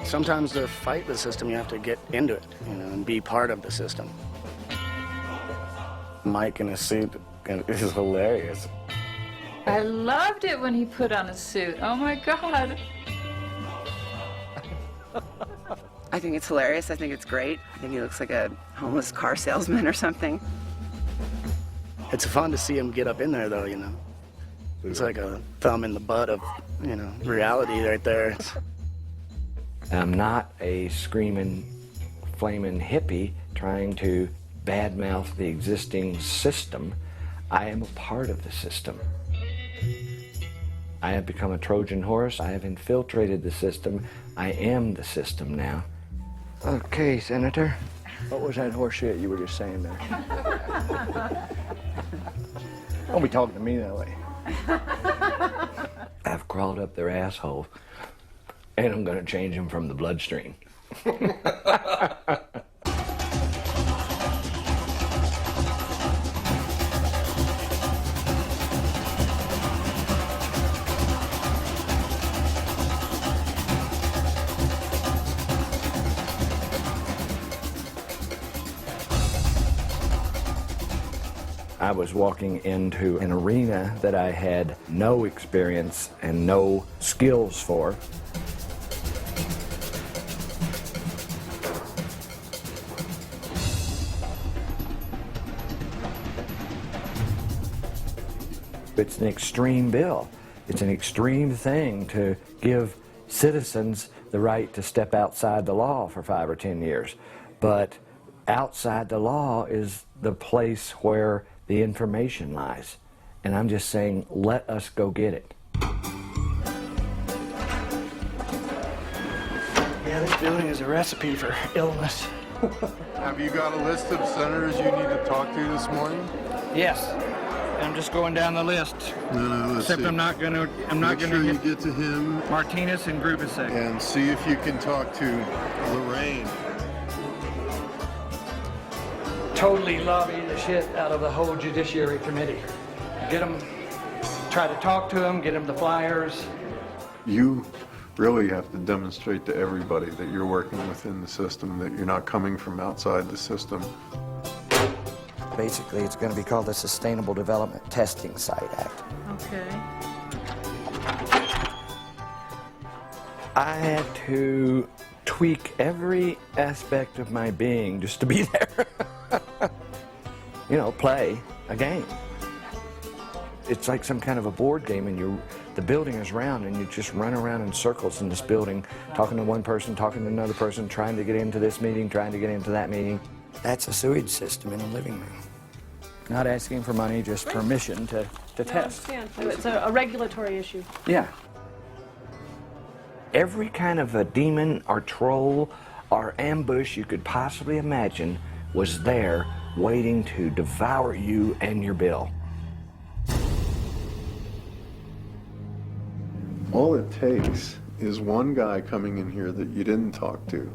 Sometimes to fight the system, you have to get into it, you know, and be part of the system. Mike in a suit is hilarious. I loved it when he put on a suit. Oh my God. I think it's hilarious. I think it's great. I think he looks like a homeless car salesman or something. It's fun to see him get up in there, though, you know. It's like a thumb in the butt of, you know, reality right there. I'm not a screaming, flaming hippie trying to badmouth the existing system. I am a part of the system. I have become a Trojan horse. I have infiltrated the system. I am the system now. Okay, Senator. What was that horse shit you were just saying there? Don't be talking to me that way. I've crawled up their asshole, and I'm going to change them from the bloodstream. I was walking into an arena that I had no experience and no skills for. It's an extreme bill. It's an extreme thing to give citizens the right to step outside the law for 5 or 10 years. But outside the law is the place where the information lies. And I'm just saying, let us go get it. Yeah, this building is a recipe for illness. Have you got a list of senators you need to talk to this morning? Yes. I'm just going down the list. No, let's Except see. I'm not going Make to sure you get to him Martinez and Grubasek. and see if you can talk to Lorraine. Totally lobby the shit out of the whole Judiciary Committee. Get them, try to talk to them, get them the flyers. You really have to demonstrate to everybody that you're working within the system, that you're not coming from outside the system. Basically, it's going to be called the Sustainable Development Testing Site Act. Okay. I had to tweak every aspect of my being just to be there. You know, play a game. It's like some kind of a board game, and the building is round, and you just run around in circles in this building, talking to one person, talking to another person, trying to get into this meeting, trying to get into that meeting. That's a sewage system in a living room. Not asking for money, just permission to test. I understand. It's a regulatory issue. Yeah. Every kind of a demon or troll or ambush you could possibly imagine was there waiting to devour you and your bill. All it takes is one guy coming in here that you didn't talk to,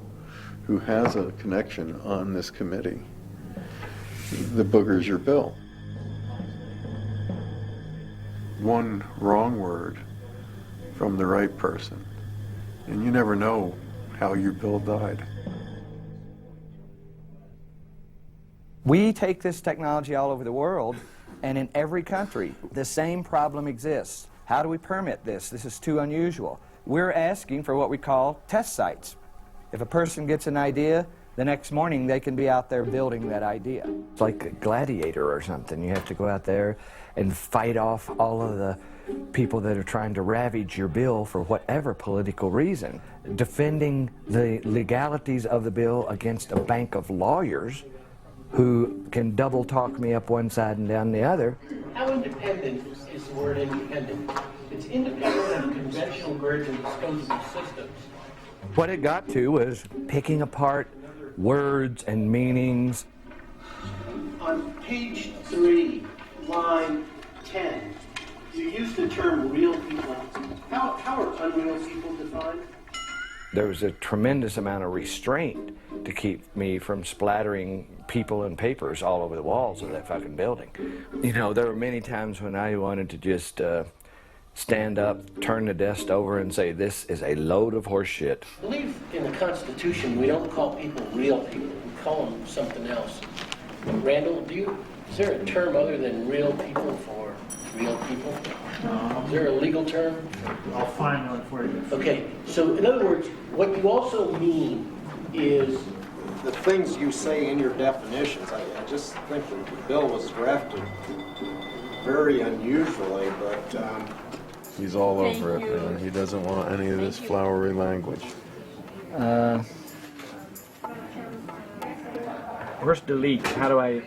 who has a connection on this committee. The booger's your bill. One wrong word from the right person, and you never know how your bill died. We take this technology all over the world, and in every country, the same problem exists. How do we permit this? This is too unusual. We're asking for what we call test sites. If a person gets an idea, the next morning they can be out there building that idea. It's like a gladiator or something. You have to go out there and fight off all of the people that are trying to ravage your bill for whatever political reason. Defending the legalities of the bill against a bank of lawyers who can double talk me up one side and down the other. How independent is the word independent? It's independent of conventional grades and disposable systems. What it got to was picking apart words and meanings. On page 3, line 10, you use the term real people. How are unreal people defined? There was a tremendous amount of restraint to keep me from splattering people and papers all over the walls of that fucking building. You know, there were many times when I wanted to just stand up, turn the desk over, and say, this is a load of horse shit. I believe in the Constitution, we don't call people real people. We call them something else. Randall, is there a term other than real people for real people? Is there a legal term? I'll find one for you. Okay, so in other words, what you also mean is the things you say in your definitions. I just think that the bill was drafted very unusually, but He's all over it, man. He doesn't want any of this flowery language. Where's delete? How do I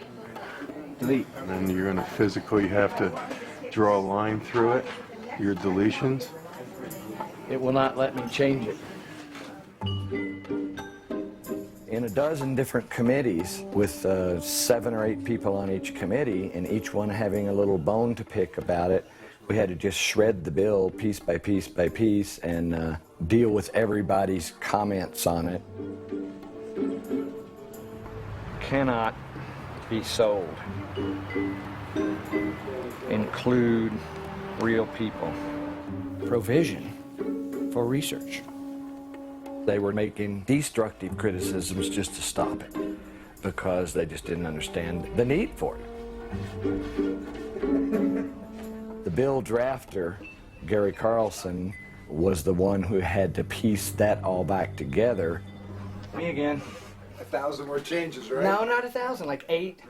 delete? And then you're going to physically have to draw a line through it, your deletions. It will not let me change it. In a dozen different committees with 7 or 8 people on each committee and each one having a little bone to pick about it, we had to just shred the bill piece by piece by piece and deal with everybody's comments on it. Cannot be sold. Include real people. Provision for research. They were making destructive criticisms just to stop it because they just didn't understand the need for it. The bill drafter, Gary Carlson, was the one who had to piece that all back together. Me again. 1,000 more changes, right? No, not 1,000, like 8.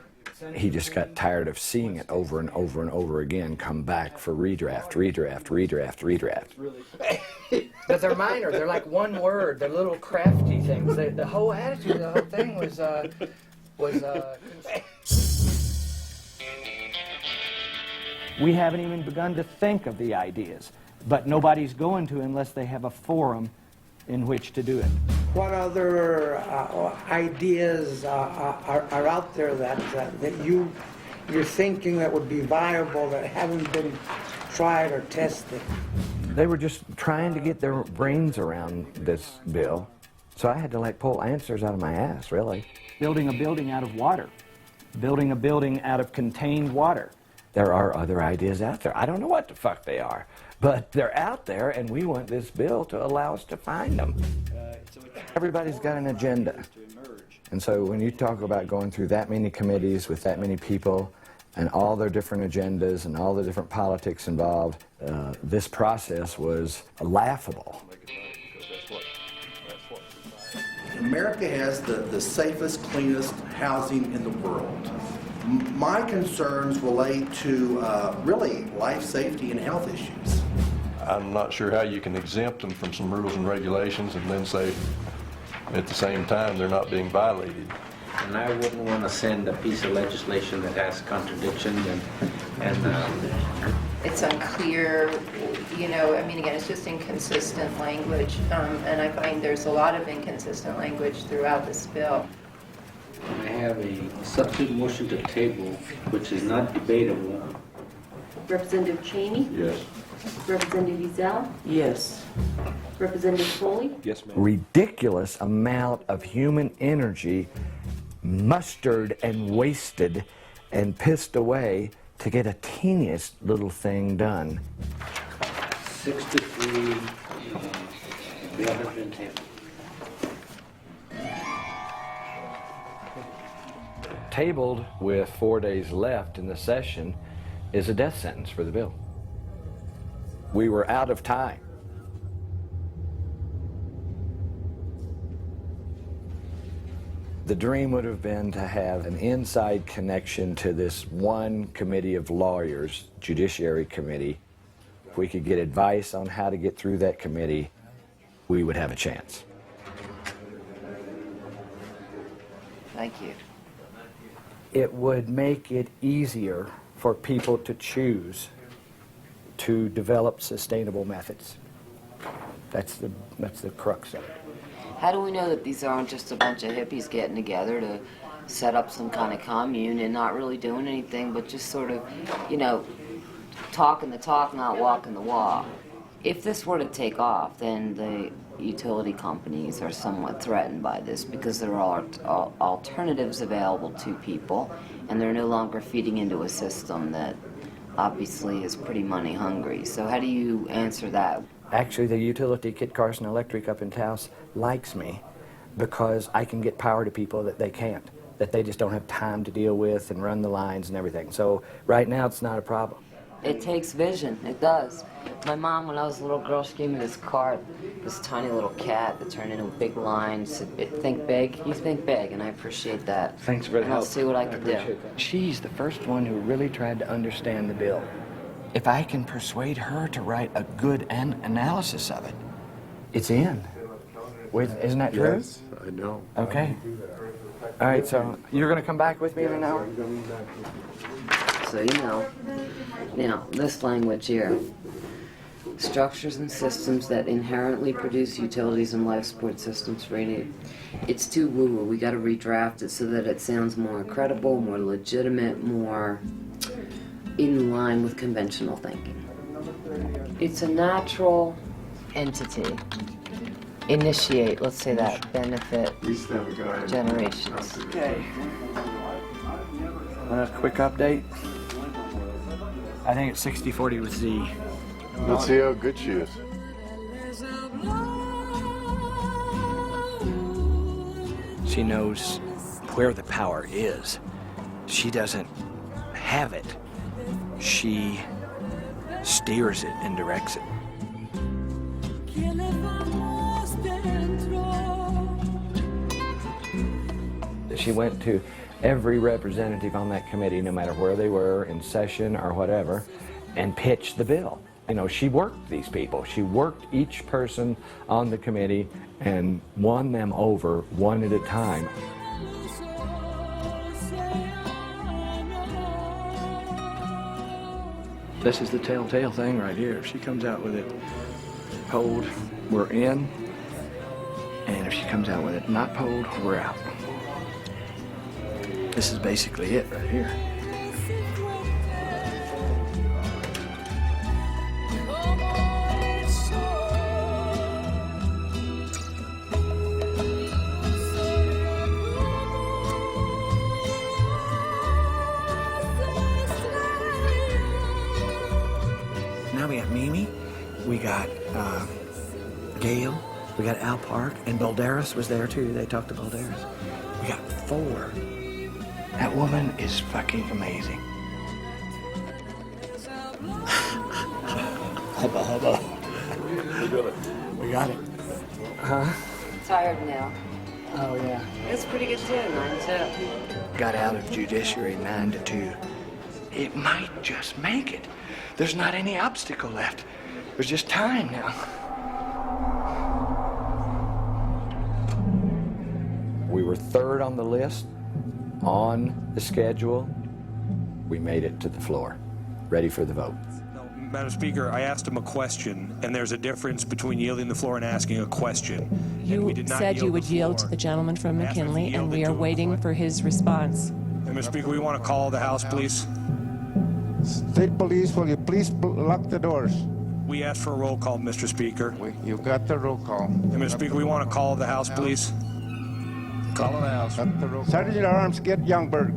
He just got tired of seeing it over and over and over again come back for redraft, redraft, redraft, redraft. But they're minor. They're like one word. They're little crafty things. The whole attitude of the whole thing was We haven't even begun to think of the ideas, but nobody's going to unless they have a forum in which to do it. What other ideas are out there that you're thinking that would be viable that haven't been tried or tested? They were just trying to get their brains around this bill, so I had to like pull answers out of my ass, really. Building a building out of water. Building a building out of contained water. There are other ideas out there. I don't know what the fuck they are, but they're out there, and we want this bill to allow us to find them. Everybody's got an agenda. And so when you talk about going through that many committees with that many people and all their different agendas and all the different politics involved, this process was laughable. America has the safest, cleanest housing in the world. My concerns relate to really life safety and health issues. I'm not sure how you can exempt them from some rules and regulations and then say at the same time they're not being violated. And I wouldn't want to send a piece of legislation that has contradictions and it's unclear, you know, I mean, again, it's just inconsistent language, and I find there's a lot of inconsistent language throughout this bill. I have a substitute motion to table, which is not debatable. Representative Cheney? Yes. Representative Ezell? Yes. Representative Foley? Yes, ma'am. Ridiculous amount of human energy mustered and wasted and pissed away to get a teeniest little thing done. 6-3, bill has been tabled. Tabled with 4 days left in the session is a death sentence for the bill. We were out of time. The dream would have been to have an inside connection to this one committee of lawyers, Judiciary Committee. If we could get advice on how to get through that committee, we would have a chance. Thank you. It would make it easier for people to choose to develop sustainable methods. That's the crux of it. How do we know that these aren't just a bunch of hippies getting together to set up some kind of commune and not really doing anything but just sort of, you know, talking the talk, not walking the walk? If this were to take off, then the utility companies are somewhat threatened by this because there are alternatives available to people and they're no longer feeding into a system that obviously is pretty money hungry. So how do you answer that? Actually, the utility, Kit Carson Electric up in Taos, likes me because I can get power to people that they can't, that they just don't have time to deal with and run the lines and everything. So right now it's not a problem. It takes vision, it does. My mom, when I was a little girl, she gave me this card, this tiny little cat that turned into a big line. Said, think big, you think big, and I appreciate that. Thanks for the and help. I'll see what I can do. She's the first one who really tried to understand the bill. If I can persuade her to write a good analysis of it, it's in. Isn't that true? Yes, I know. Okay. All right, so you're going to come back with me in an hour? So you know, now this language here, structures and systems that inherently produce utilities and life support systems for any, it's too woo-woo. We got to redraft it so that it sounds more credible, more legitimate, more in line with conventional thinking. It's a natural entity. Initiate, let's say that, benefit generations. Okay. A quick update. I think it's 60-40 with Z. Let's see how good she is. She knows where the power is. She doesn't have it. She steers it and directs it. She went to every representative on that committee, no matter where they were, in session or whatever, and pitched the bill. You know, she worked these people. She worked each person on the committee and won them over one at a time. This is the telltale thing right here. If she comes out with it polled, we're in. And if she comes out with it not polled, we're out. This is basically it right here. Now we got Mimi, we got Gail, we got Al Park, and Balderas was there too. They talked to Balderas. We got 4. That woman is fucking amazing. Hubba hubba. We got it. Huh? Tired now. Oh yeah. It's pretty good too, 9-2. Got out of judiciary 9-2. It might just make it. There's not any obstacle left. There's just time now. We were 3rd on the list, on the schedule. We made it to the floor, ready for the vote. Madam Speaker, I asked him a question, and there's a difference between yielding the floor and asking a question. You said you would yield to the gentleman from McKinley, and we are waiting for his response. Madam Speaker, we want to call the House, please. State Police, will you please lock the doors? We asked for a roll call, Mr. Speaker. You got the roll call. Madam Speaker, we want to call the House, please. Call the House. Sergeant at Arms, get Youngberg.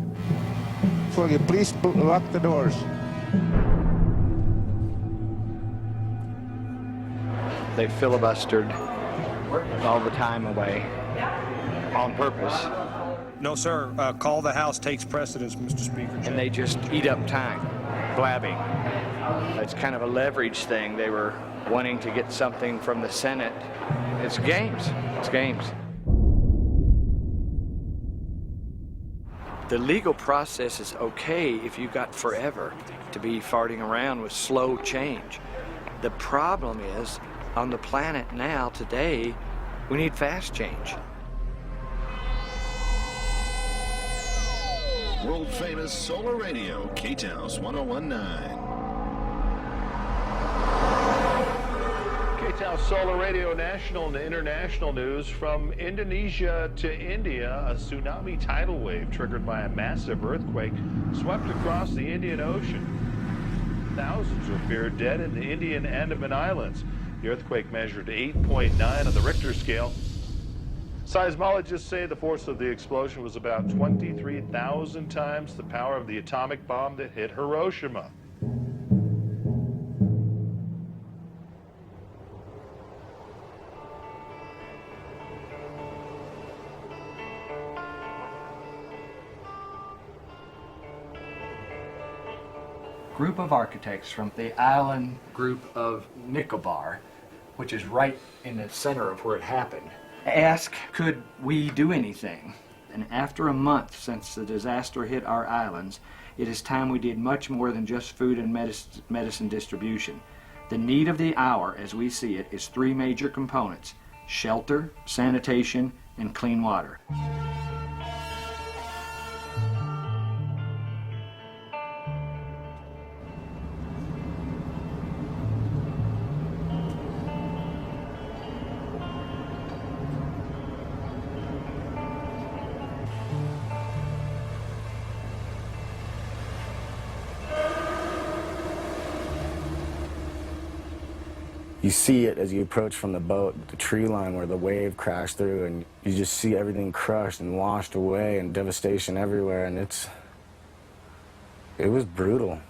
Will you please lock the doors? They filibustered all the time away on purpose. No, sir. Call the House takes precedence, Mr. Speaker. And they just eat up time, blabbing. It's kind of a leverage thing. They were wanting to get something from the Senate. It's games. It's games. The legal process is okay if you've got forever to be farting around with slow change. The problem is, on the planet now, today, we need fast change. World famous solar radio, K-Taos 1019. K-Taos Solar Radio national and international news. From Indonesia to India, a tsunami tidal wave triggered by a massive earthquake swept across the Indian Ocean. Thousands were feared dead in the Indian Andaman Islands. The earthquake measured 8.9 on the Richter scale. Seismologists say the force of the explosion was about 23,000 times the power of the atomic bomb that hit Hiroshima. group of architects from the island group of Nicobar, which is right in the center of where it happened, asked, could we do anything? And after a month since the disaster hit our islands, it is time we did much more than just food and medicine distribution. The need of the hour, as we see it, is three major components: shelter, sanitation, and clean water. You see it as you approach from the boat, the tree line where the wave crashed through, and you just see everything crushed and washed away and devastation everywhere, and it was brutal.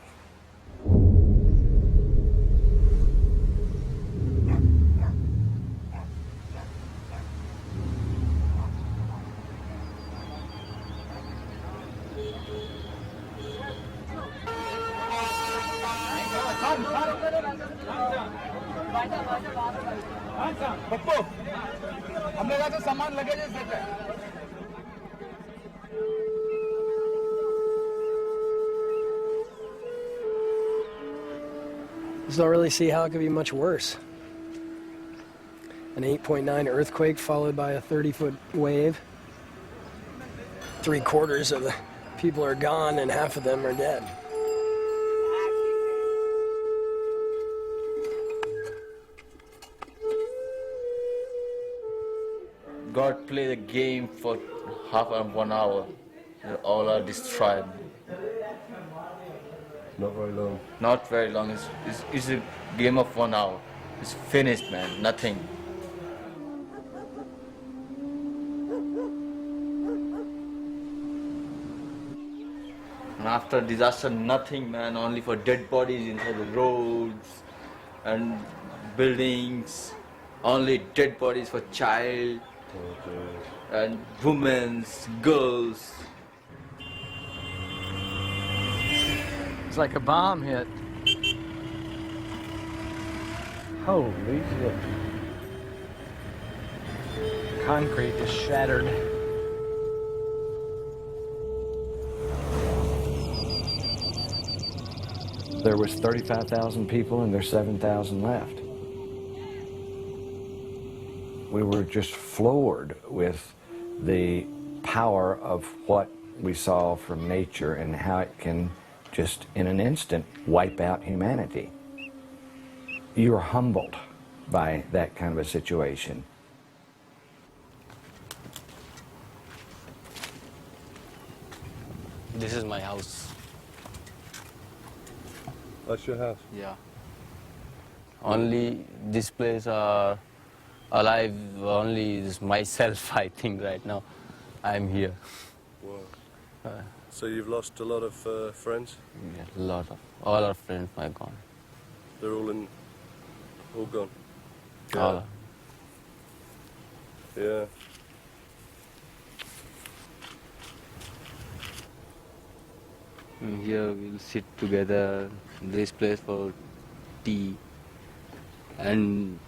Just don't really see how it could be much worse. An 8.9 earthquake followed by a 30-foot wave. 3/4 of the people are gone and half of them are dead. God play the game for half and 1 hour. All are destroyed. Not very long. Not very long. It's a game of 1 hour. It's finished, man. Nothing. And after disaster, nothing, man. Only for dead bodies inside the roads and buildings. Only dead bodies for child and women, girls. It's like a bomb hit. Holy shit. Concrete is shattered. There was 35,000 people and there's 7,000 left. We were just floored with the power of what we saw from nature and how it can just in an instant wipe out humanity. You're humbled by that kind of a situation. This is my house. That's your house? Yeah. Only this place alive only is myself, I think, right now. I'm here. Wow. So you've lost a lot of friends? Yeah, a lot of, all our friends are gone. They're all gone? All. Yeah. Here we'll sit together in this place for tea and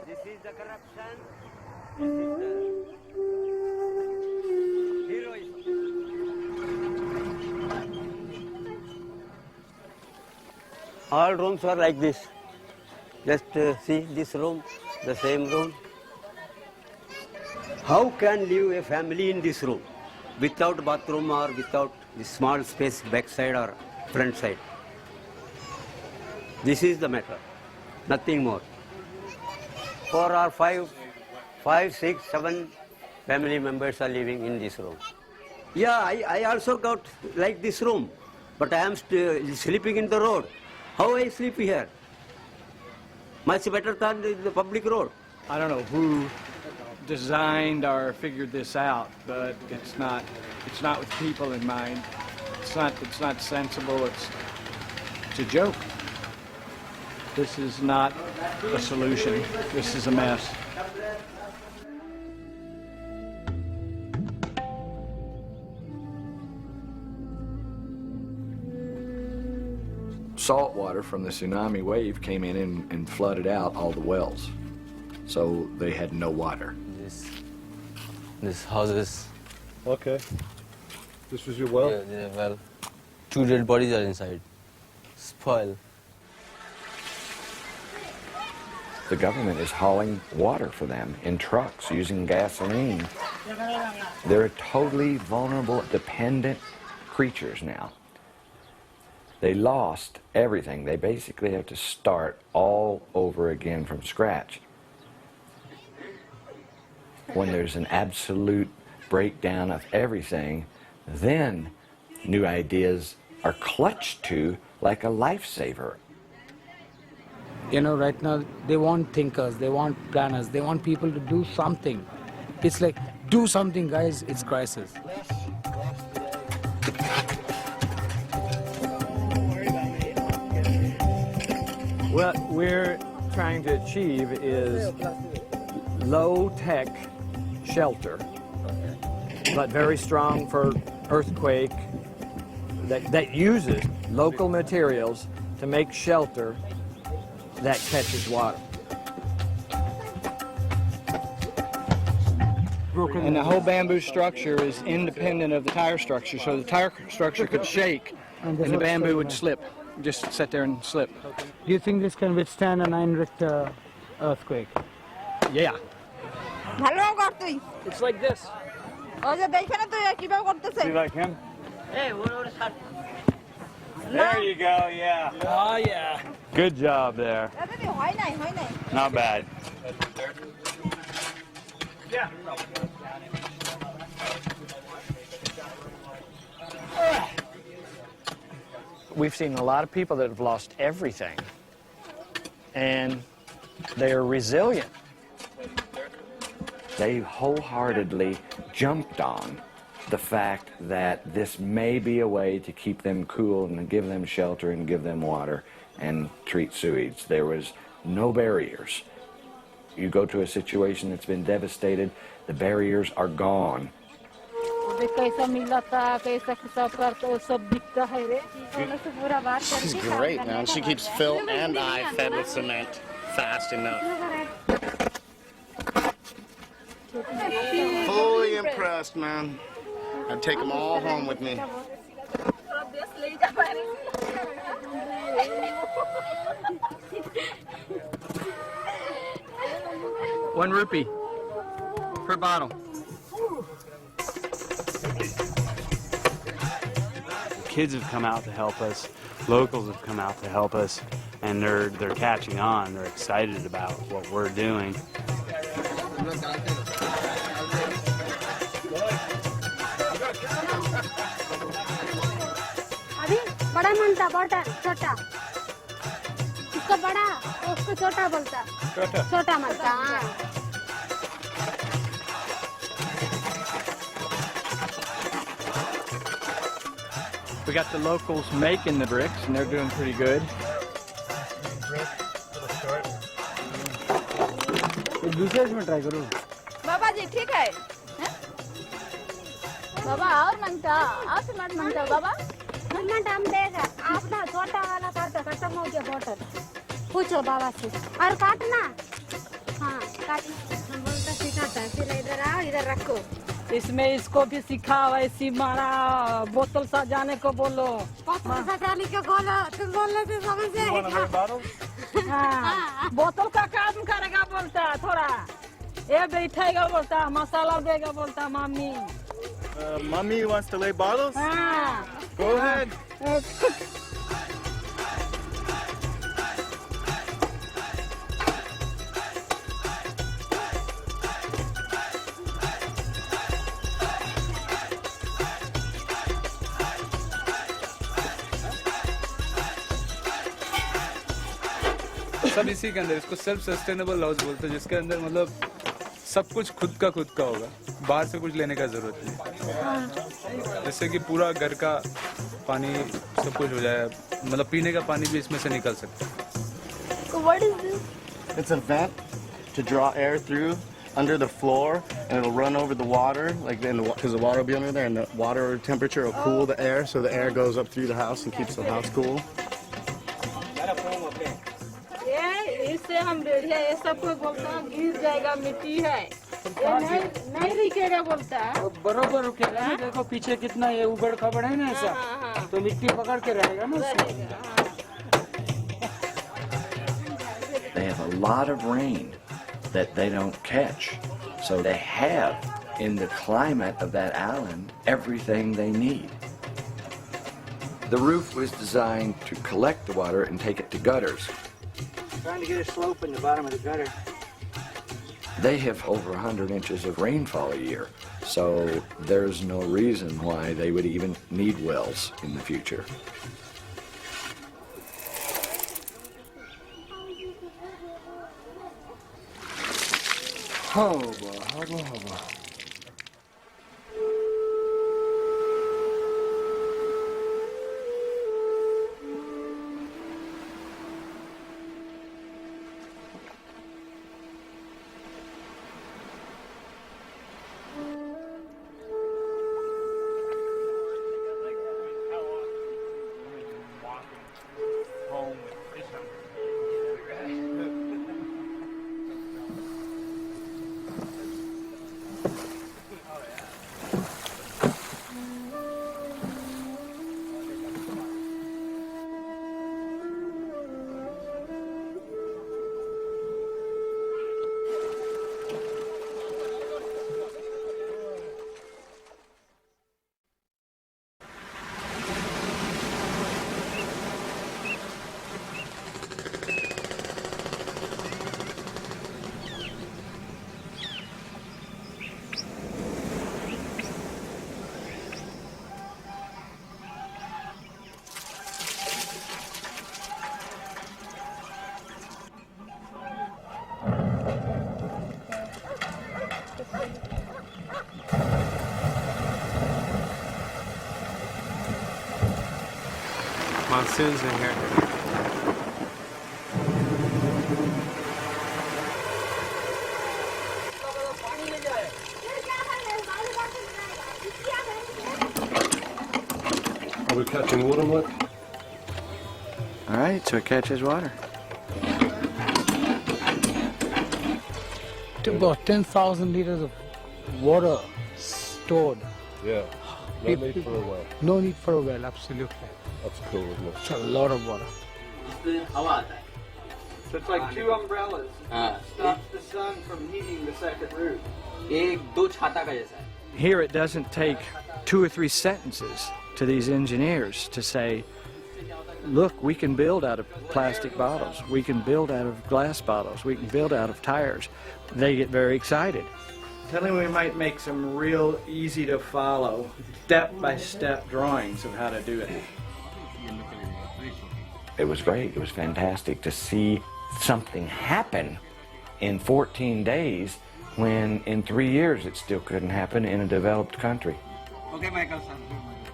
this is the corruption, this is the heroism. All rooms are like this. Just see this room, the same room. How can live a family in this room without bathroom or without this small space backside or front side? This is the matter, nothing more. 4 or 5, 6, 7 family members are living in this room. Yeah, I also got like this room, but I am sleeping in the road. How I sleep here? Much better than the public road. I don't know who designed or figured this out, but it's not with people in mind. It's not sensible. It's a joke. This is not a solution. This is a mess. Salt water from the tsunami wave came in and flooded out all the wells. So they had no water. This houses. Okay. This was your well? Yeah, well. 2 dead bodies are inside. Spoil. The government is hauling water for them in trucks using gasoline. They're totally vulnerable, dependent creatures now. They lost everything. They basically have to start all over again from scratch. When there's an absolute breakdown of everything, then new ideas are clutched to like a lifesaver. You know, right now, they want thinkers, they want planners, they want people to do something. It's like, do something, guys, it's crisis. What we're trying to achieve is low-tech shelter, but very strong for earthquake, that uses local materials to make shelter that catches water. And the whole bamboo structure is independent of the tire structure, so the tire structure could shake and the bamboo would slip, just sit there and slip. Do you think this can withstand a 9 Richter earthquake? Yeah. It's like this. See like him? There you go, yeah. Oh, yeah. Good job there. Not bad. Yeah. We've seen a lot of people that have lost everything, and they are resilient. They wholeheartedly jumped on the fact that this may be a way to keep them cool and give them shelter and give them water and treat sewage. There was no barriers. You go to a situation that's been devastated, the barriers are gone. She's great, man. She keeps Phil and I fed with cement fast enough. Fully impressed, man. I'd take them all home with me. 1 rupee per bottle. Kids have come out to help us. Locals have come out to help us, and they're catching on. They're excited about what we're doing. बड़ा मनता बड़ा छोटा इसको बड़ा उसको छोटा बोलता छोटा मनता हाँ We got the locals making the bricks, and they're doing pretty good. दूसरे में ट्राई करो बाबा जी ठीक है बाबा और मनता और सिमेंट मनता बाबा सिमेंट हम देगा आप ना छोटा वाला काटो खत्म हो गया बोतल पूछो बाबा से और काटना हाँ काटना हम बोलता सिखाता है फिर इधर आओ इधर रखो इसमें इसको भी सिखाओ ऐसी मारा बोतल सजाने को बोलो बोतल सजाने को बोलो तुम बोलने से समझ जाएगा हाँ बोतल का काम करेगा बोलता थोड़ा ये बैठेगा बोलता मसाला देगा बोलता mummy Mommy wants to lay bottles? Go ahead. सब इसी के अंदर इसको सेल्फ सस्टेनेबल हाउस बोलते हैं जिसके अंदर मतलब सब कुछ खुद का होगा बाहर से कुछ लेने का जरूरत नहीं जिससे कि पूरा घर का पानी सब कुछ हो जाए मतलब पीने का पानी भी इसमें से निकल सकता है What is this? It's a vent to draw air through under the floor, and it'll run over the water, like because the water will be under there, and the water temperature will cool the air, so the air goes up through the house and keeps the house cool. इससे हम radio ये सब को बोलता है गिर जाएगा मिट्टी है ये नहीं रुकेगा बोलता है बरोबर रुकेगा ना देखो पीछे कितना ये उबड़ खबड़ है ना ऐसा तो मिट्टी पकड़ के रहेगा ना They have a lot of rain that they don't catch. So they have, in the climate of that island, everything they need. The roof was designed to collect the water and take it to gutters. Trying to get a slope in the bottom of the gutter. They have over 100 inches of rainfall a year, so there's no reason why they would even need wells in the future. Hubba. Monsoons in here. Are we catching water, Mike? All right, so it catches water. About 10,000 liters of water stored. Yeah. No need for a well. No need for a well, absolutely. That's cool, isn't it? It's a lot of water. So it's like two umbrellas. Stops the sun from heating the second roof. Here it doesn't take 2 or 3 sentences to these engineers to say, look, we can build out of plastic bottles, we can build out of glass bottles, we can build out of tires. They get very excited. Tell him we might make some real easy to follow, step-by-step drawings of how to do it. It was great, it was fantastic to see something happen in 14 days when in 3 years it still couldn't happen in a developed country. Okay, Michael.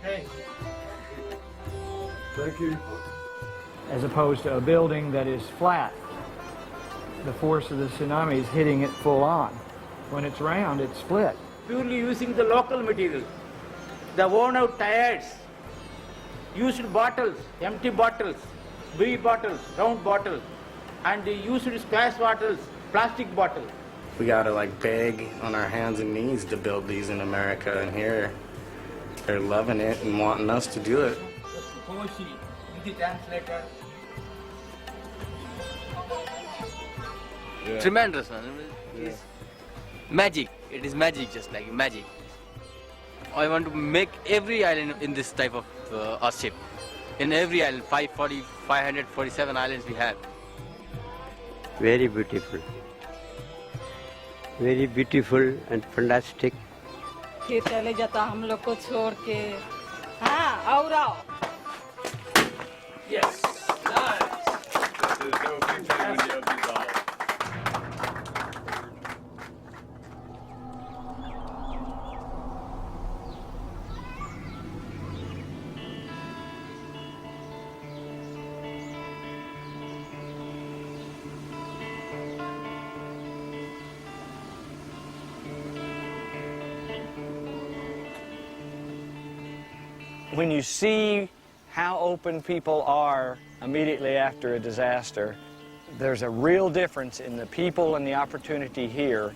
Hey. Thank you. As opposed to a building that is flat. The force of the tsunami is hitting it full on. When it's round, it's split. Purely using the local material. The worn out tires, used bottles, empty bottles, big bottles, round bottles, and the used splash bottles, plastic bottles. We gotta like beg on our hands and knees to build these in America, and here they're loving it and wanting us to do it. Yeah. Tremendous, man. It's magic. It is magic, just like magic. I want to make every island in this type of earthship. In every island, 547 islands we have. Very beautiful. Very beautiful and fantastic. फिर चले जाता हम लोग को छोड़ के हाँ और आओ Yes. Nice. There's no picture when you have these all. When you see how open people are immediately after a disaster, there's a real difference in the people and the opportunity here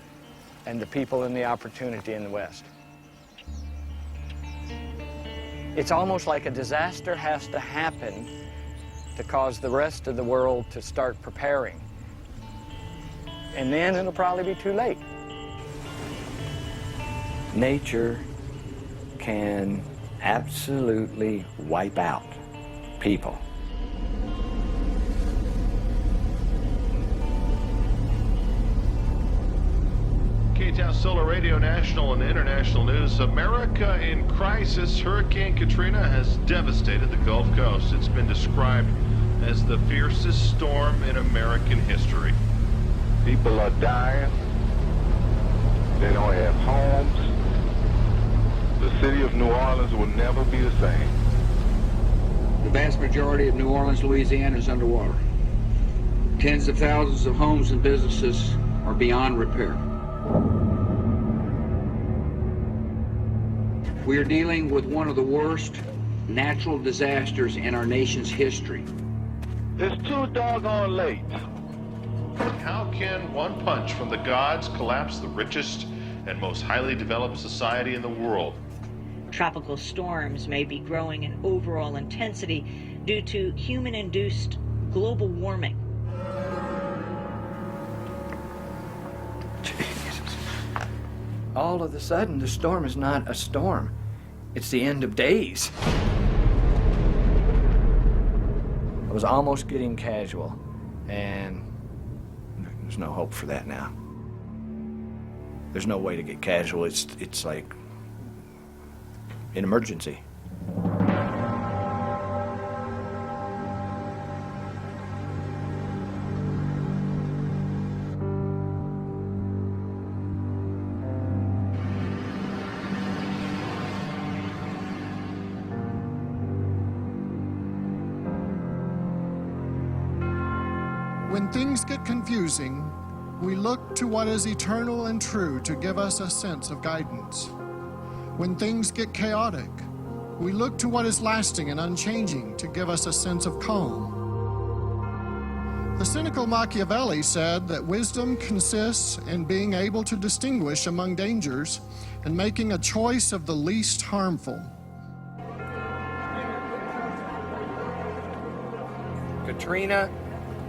and the people and the opportunity in the West. It's almost like a disaster has to happen to cause the rest of the world to start preparing. And then it'll probably be too late. Nature can absolutely wipe out people. KTOW Solar Radio National and International News. America in crisis. Hurricane Katrina has devastated the Gulf Coast. It's been described as the fiercest storm in American history. People are dying. They don't have homes. The city of New Orleans will never be the same. The vast majority of New Orleans, Louisiana is underwater. Tens of thousands of homes and businesses are beyond repair. We are dealing with one of the worst natural disasters in our nation's history. It's too doggone late. How can one punch from the gods collapse the richest and most highly developed society in the world? Tropical storms may be growing in overall intensity due to human-induced global warming. All of a sudden, the storm is not a storm. It's the end of days. I was almost getting casual, and there's no hope for that now. There's no way to get casual. It's like an emergency. When things get confusing, we look to what is eternal and true to give us a sense of guidance. When things get chaotic, we look to what is lasting and unchanging to give us a sense of calm. The cynical Machiavelli said that wisdom consists in being able to distinguish among dangers and making a choice of the least harmful. Katrina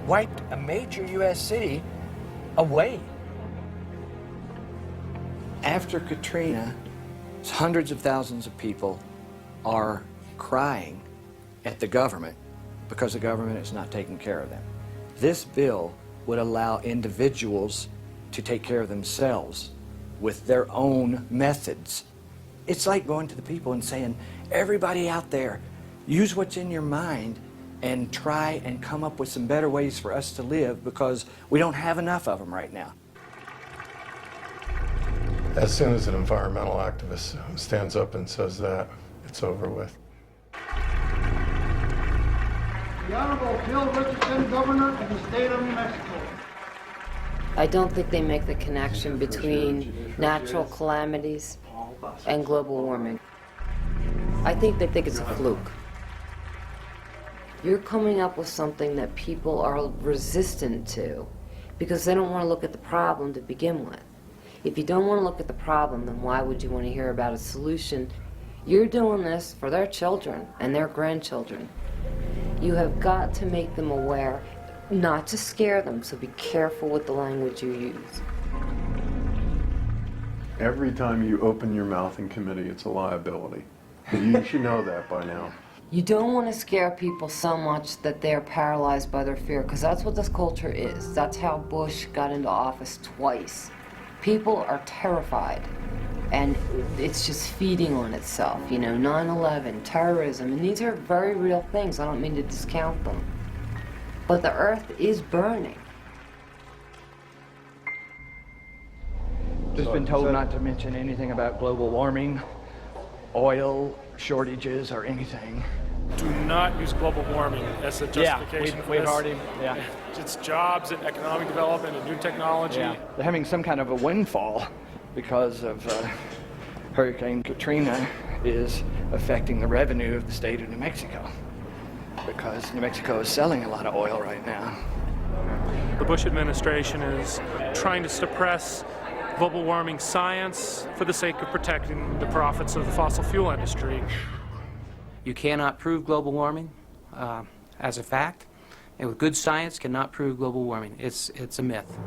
wiped a major U.S. city away. After Katrina, hundreds of thousands of people are crying at the government because the government is not taking care of them. This bill would allow individuals to take care of themselves with their own methods. It's like going to the people and saying, everybody out there, use what's in your mind and try and come up with some better ways for us to live because we don't have enough of them right now. As soon as an environmental activist stands up and says that, it's over with. The Honorable Bill Richardson, Governor of the State of New Mexico. I don't think they make the connection between natural calamities and global warming. I think they think it's a fluke. You're coming up with something that people are resistant to because they don't want to look at the problem to begin with. If you don't want to look at the problem, then why would you want to hear about a solution? You're doing this for their children and their grandchildren. You have got to make them aware, not to scare them, so be careful with the language you use. Every time you open your mouth in committee, it's a liability. You should know that by now. You don't want to scare people so much that they're paralyzed by their fear, because that's what this culture is. That's how Bush got into office twice. People are terrified, and it's just feeding on itself. You know, 9/11, terrorism, and these are very real things. I don't mean to discount them. But the earth is burning. Just been told not to mention anything about global warming, oil shortages, or anything. Do not use global warming as a justification for we've this. already, It's jobs and economic development and new technology. Yeah. They're having some kind of a windfall because of Hurricane Katrina is affecting the revenue of the state of New Mexico, because New Mexico is selling a lot of oil right now. The Bush administration is trying to suppress global warming science for the sake of protecting the profits of the fossil fuel industry. You cannot prove global warming as a fact, and with good science cannot prove global warming. It's a myth.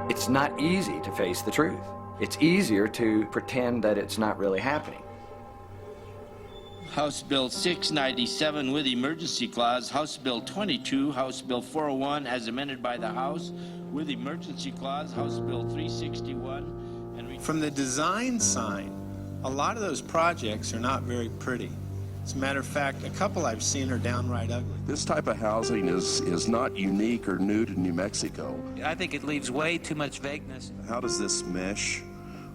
It's not easy to face the truth. It's easier to pretend that it's not really happening. House Bill 697 with emergency clause, House Bill 22, House Bill 401 as amended by the House with emergency clause, House Bill 361. And from the design side, a lot of those projects are not very pretty. As a matter of fact, a couple I've seen are downright ugly. This type of housing is not unique or new to New Mexico. I think it leaves way too much vagueness. How does this mesh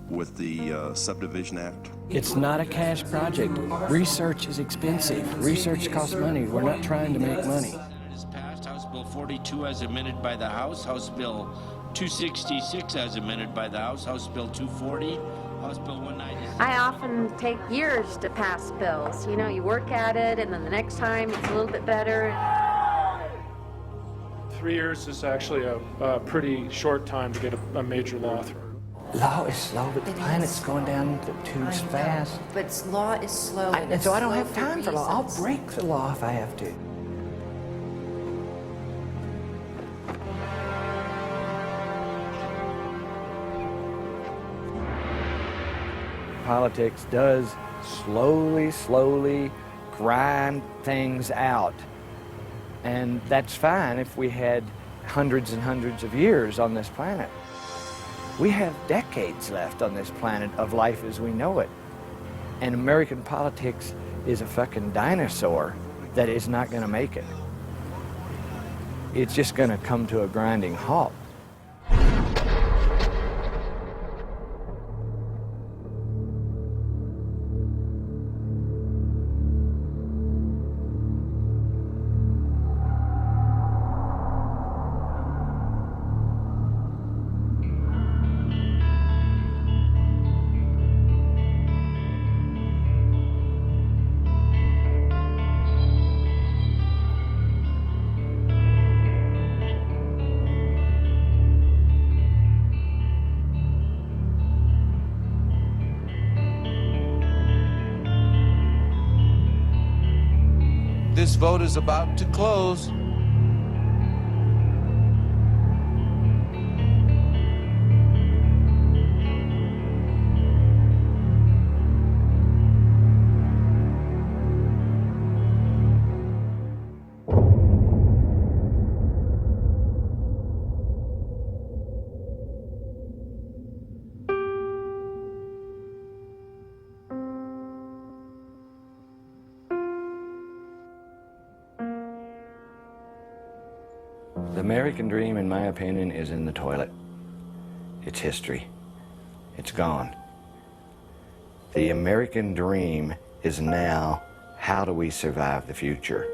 with the Subdivision Act? It's not a cash project. Research is expensive. Research costs money. We're not trying to make money. It is passed. House Bill 42 as amended by the House, House Bill 266 as amended by the House, House Bill 240, House Bill 196. I often take years to pass bills. You know, you work at it, and then the next time it's a little bit better. 3 years is actually a pretty short time to get a major law through. Law is slow, but the planet's going down too fast. But law is slow. And so I don't have time for law. I'll break the law if I have to. Politics does slowly grind things out. And that's fine if we had hundreds and hundreds of years on this planet. We have decades left on this planet of life as we know it. And American politics is a fucking dinosaur that is not going to make it. It's just going to come to a grinding halt. This vote is about to close. The American dream, in my opinion, is in the toilet. It's history. It's gone. The American dream is now, how do we survive the future?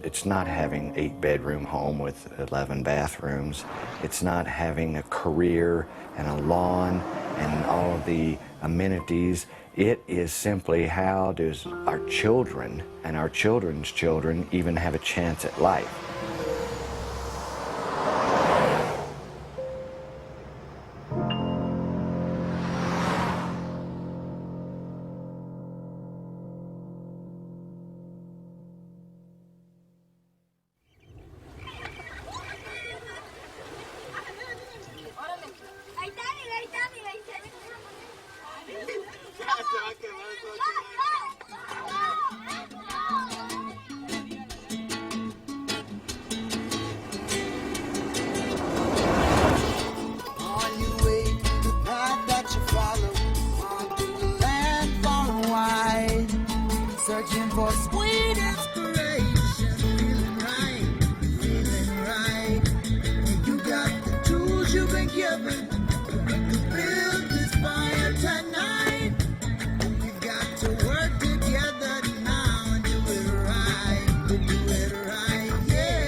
It's not having 8-bedroom home with 11 bathrooms. It's not having a career and a lawn and all of the amenities. It is simply, how does our children and our children's children even have a chance at life? Searching for sweet inspiration, feeling right. And you got the tools you've been given to build this fire tonight. You got to work together now and do it right, yeah.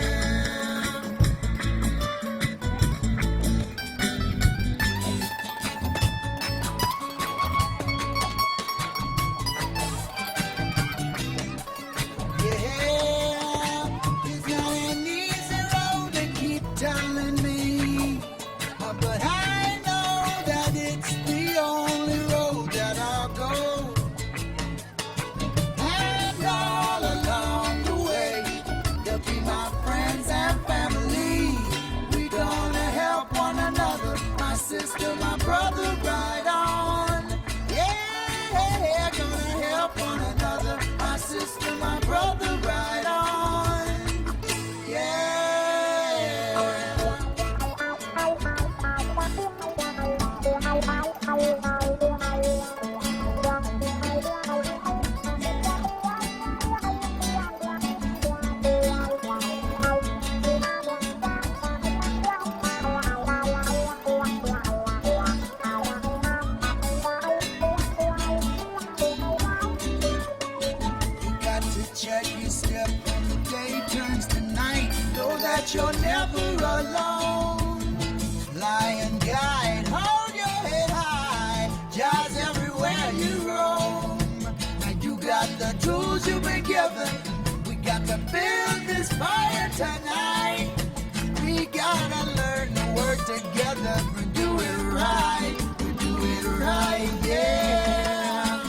that you're never alone. Lion guide, hold your head high, jazz everywhere you roam. Now you got the tools you've been given. We got to build this fire tonight. We gotta learn to work together and do it right. We do it right, yeah.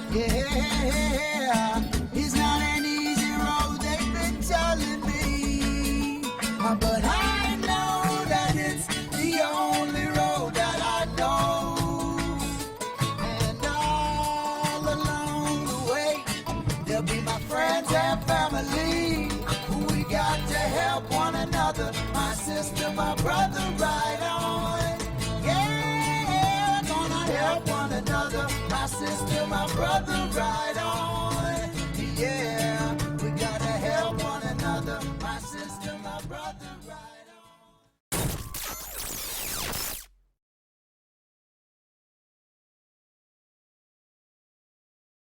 Yeah, it's not an easy road, they've been telling me, but I know that it's the only road that I know. And all along the way, there'll be my friends and family. We got to help one another, my sister, my brother, right on. Yeah, gonna help one another, my sister, my brother, right on.